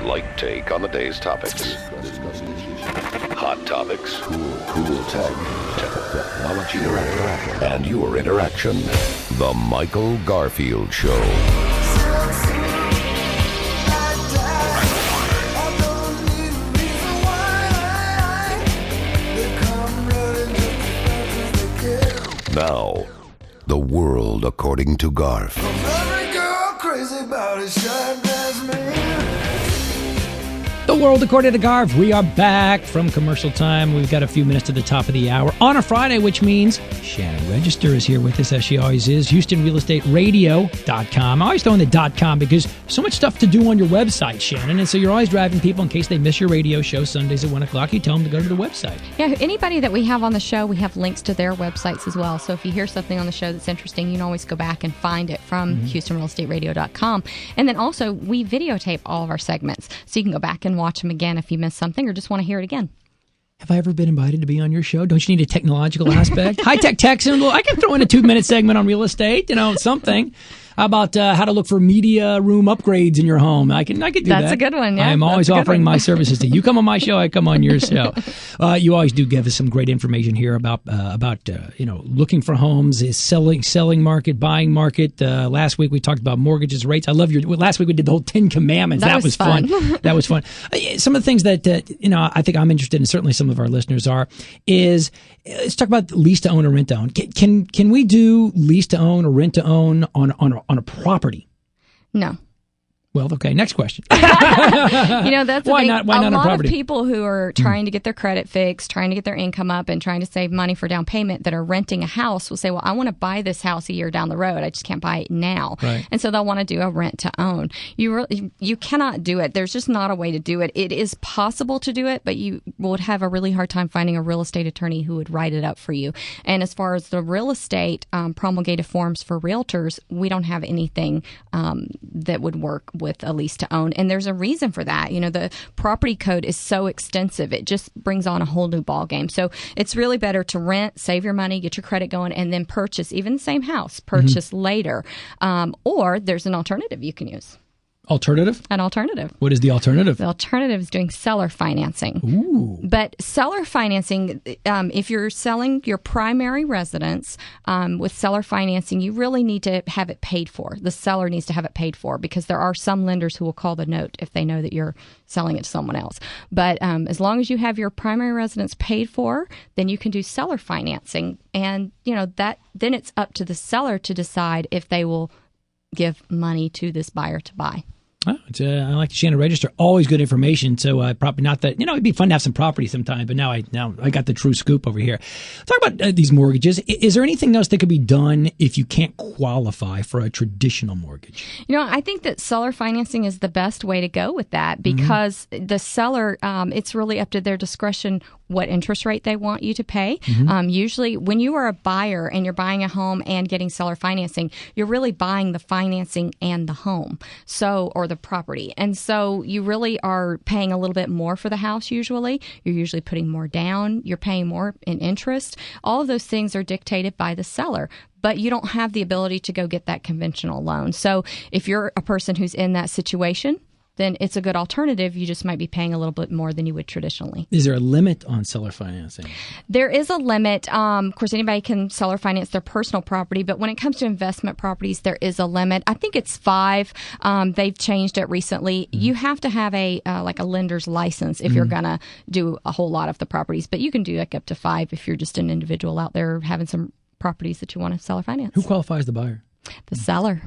light take on the day's topics. Hot topics, cool tech, technology, and your interaction. The Michael Garfield Show. Now, the world according to Garf. The world according to Garf. We are back from commercial time. We've got a few minutes to the top of the hour on a Friday, which means Shannon Register is here with us, as she always is. HoustonRealEstateRadio.com. I always throw in the .com because so much stuff to do on your website, Shannon. And so you're always driving people in case they miss your radio show Sundays at 1 o'clock. You tell them to go to the website. Yeah, anybody that we have on the show, we have links to their websites as well. So if you hear something on the show that's interesting, you can always go back and find it from HoustonRealEstateRadio.com. And then also, we videotape all of our segments. So you can go back and watch them again if you missed something or just want to hear it again. Have I ever been invited to be on your show? Don't you need a technological aspect? High Tech Texan. Well, I can throw in a 2-minute segment on real estate, something. How about how to look for media room upgrades in your home? I can do that. That's a good one, yeah. I'm always offering my services to you. You come on my show, I come on your show. You always do give us some great information here about looking for homes, is selling market, buying market. Last week we talked about mortgages, rates. I love last week we did the whole 10 Commandments. That was fun. That was fun. Some of the things that I think I'm interested in, certainly some of our listeners are, is let's talk about lease to own or rent to own. Can we do lease to own or rent to own on a property? No. Well, okay, next question. That's why not a lot property? of people who are trying to get their credit fixed, trying to get their income up, and trying to save money for down payment that are renting a house will say, well, I want to buy this house a year down the road. I just can't buy it now. Right. And so they'll want to do a rent to own. You cannot do it. There's just not a way to do it. It is possible to do it, but you would have a really hard time finding a real estate attorney who would write it up for you. And as far as the real estate promulgated forms for realtors, we don't have anything that would work with a lease to own. And there's a reason for that. The property code is so extensive. It just brings on a whole new ball game. So it's really better to rent, save your money, get your credit going, and then purchase, even the same house, purchase later. Or there's an alternative you can use. Alternative? An alternative. What is the alternative? The alternative is doing seller financing. Ooh. But seller financing, if you're selling your primary residence with seller financing, you really need to have it paid for. The seller needs to have it paid for because there are some lenders who will call the note if they know that you're selling it to someone else. But as long as you have your primary residence paid for, then you can do seller financing. And, then it's up to the seller to decide if they will give money to this buyer to buy. Oh, I like the Shannon Register. Always good information. So probably not that, it'd be fun to have some property sometime, but now I got the true scoop over here. Talk about these mortgages. Is there anything else that could be done if you can't qualify for a traditional mortgage? I think that seller financing is the best way to go with that because the seller, it's really up to their discretion what interest rate they want you to pay. Usually when you are a buyer and you're buying a home and getting seller financing, you're really buying the financing and the home, or the property. And so you really are paying a little bit more for the house usually. You're usually putting more down. You're paying more in interest. All of those things are dictated by the seller. But you don't have the ability to go get that conventional loan. So if you're a person who's in that situation, then it's a good alternative. You just might be paying a little bit more than you would traditionally. Is there a limit on seller financing? There is a limit. Of course, anybody can seller finance their personal property, but when it comes to investment properties, there is a limit. I think it's 5. They've changed it recently. You have to have a lender's license if you're going to do a whole lot of the properties, but you can do up to 5 if you're just an individual out there having some properties that you want to seller finance. Who qualifies the buyer? The seller.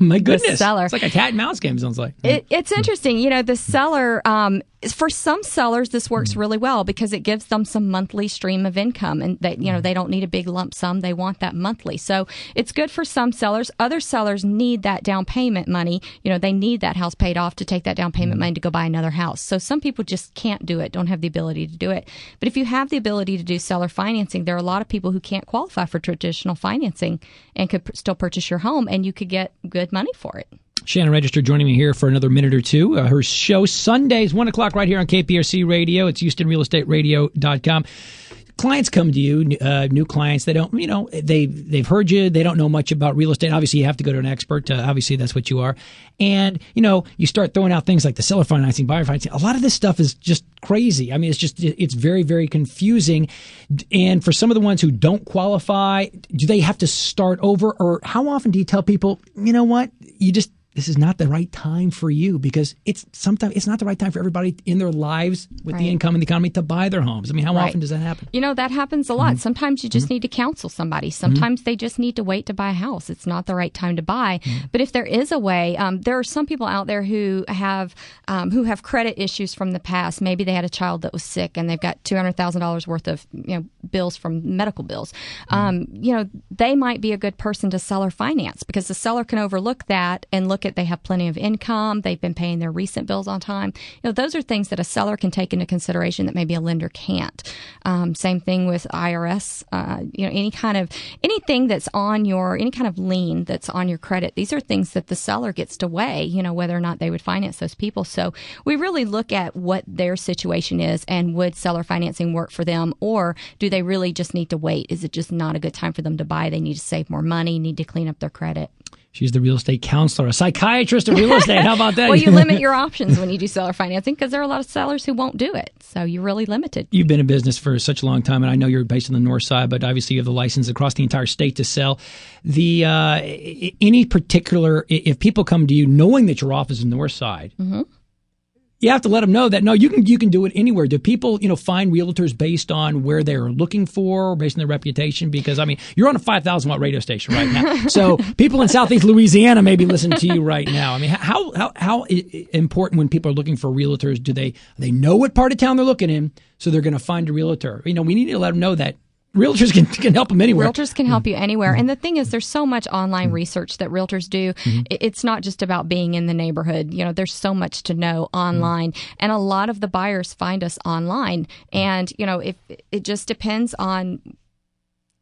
My goodness. The seller. It's like a cat and mouse game, sounds like. It's interesting. The seller, for some sellers, this works really well because it gives them some monthly stream of income and they don't need a big lump sum. They want that monthly. So it's good for some sellers. Other sellers need that down payment money. They need that house paid off to take that down payment money to go buy another house. So some people just can't do it, don't have the ability to do it. But if you have the ability to do seller financing, there are a lot of people who can't qualify for traditional financing and could still purchase your home and you could get good money for it. Shannon Register joining me here for another minute or two. Her show Sundays, 1 o'clock right here on KPRC Radio. It's HoustonRealEstateRadio.com. clients come to you, new clients. They don't, they've heard you. They don't know much about real estate. Obviously, you have to go to an expert. Obviously, that's what you are. And, you start throwing out things like the seller financing, buyer financing. A lot of this stuff is just crazy. I mean, it's very, very confusing. And for some of the ones who don't qualify, do they have to start over? Or how often do you tell people, you know what, this is not the right time for you, because sometimes it's not the right time for everybody in their lives with the income and the economy to buy their homes. I mean, how often does that happen? That happens a lot. Sometimes you just need to counsel somebody. Sometimes they just need to wait to buy a house. It's not the right time to buy. But if there is a way, there are some people out there who have credit issues from the past. Maybe they had a child that was sick and they've got $200,000 worth of bills from medical bills. They might be a good person to seller finance, because the seller can overlook that and look at they have plenty of income, they've been paying their recent bills on time. Those are things that a seller can take into consideration that maybe a lender can't. Same thing with IRS. Any kind of lien that's on your credit. These are things that the seller gets to weigh, whether or not they would finance those people. So we really look at what their situation is, and would seller financing work for them, or do they really just need to wait? Is it just not a good time for them to buy? They need to save more money, need to clean up their credit. She's the real estate counselor, a psychiatrist of real estate. How about that? Well, you limit your options when you do seller financing, because there are a lot of sellers who won't do it. So you're really limited. You've been in business for such a long time, and I know you're based on the north side, but obviously you have the license across the entire state to sell. Any particular, if people come to you knowing that your office is in the north side, you have to let them know that, no, you can do it anywhere. Do people, find realtors based on where they're looking for, or based on their reputation? Because, I mean, you're on a 5,000-watt radio station right now. So people in Southeast Louisiana may be listening to you right now. I mean, how important, when people are looking for realtors, do they know what part of town they're looking in, so they're going to find a realtor? We need to let them know that realtors can help them anywhere. Realtors can help you anywhere. And the thing is, there's so much online research that realtors do. It's not just about being in the neighborhood. There's so much to know online. And a lot of the buyers find us online. And, if it just depends on,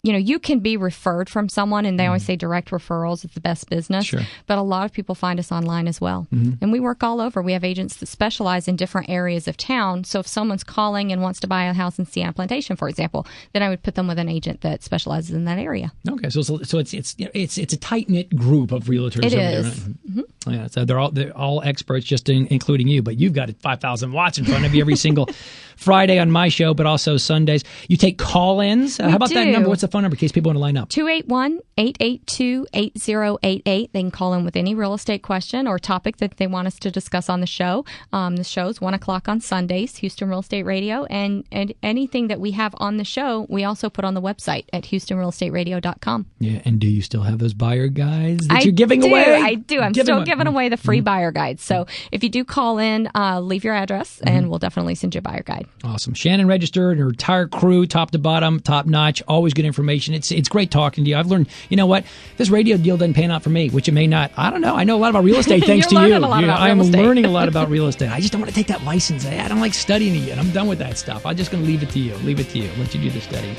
you can be referred from someone, and they always say direct referrals is the best business. Sure. But a lot of people find us online as well. And we work all over. We have agents that specialize in different areas of town. So if someone's calling and wants to buy a house in Sienna Plantation, for example, then I would put them with an agent that specializes in that area. Okay, so it's a tight-knit group of realtors. It is. There. Yeah, so they're all experts, just including you. But you've got 5,000 watts in front of you every single Friday on my show, but also Sundays. You take call-ins. How about that number? What's the phone number in case people want to line up? 281-882-8088. They can call in with any real estate question or topic that they want us to discuss on the show. The show's 1 o'clock on Sundays, Houston Real Estate Radio. And anything that we have on the show, we also put on the website at HoustonRealEstateRadio.com. Yeah, and do you still have those buyer guides that you're giving away? I do. I'm still giving away the free buyer guides. So if you do call in, leave your address, and we'll definitely send you a buyer guide. Awesome. Shannon Register and her entire crew, top to bottom, top notch, always good information. It's great talking to you. I've learned, you know what, this radio deal doesn't pan out for me, which it may not. I don't know. I know a lot about real estate thanks to you. I am learning a lot about real estate. I just don't want to take that license. I don't like studying it yet. I'm done with that stuff. I'm just going to leave it to you. Let you do the studying.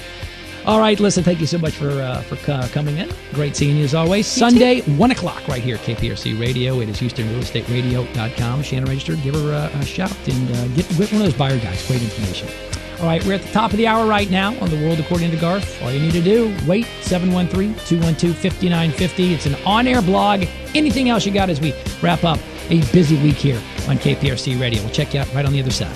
All right, listen, thank you so much for coming in. Great seeing you as always. Sunday, 1 o'clock right here at KPRC Radio. It is HoustonRealEstateRadio.com. Shannon Register, give her a shout and get one of those buyer guides. Great information. All right, we're at the top of the hour right now on The World According to Garf. All you need to do, wait, 713-212-5950. It's an on-air blog. Anything else you got as we wrap up a busy week here on KPRC Radio. We'll check you out right on the other side.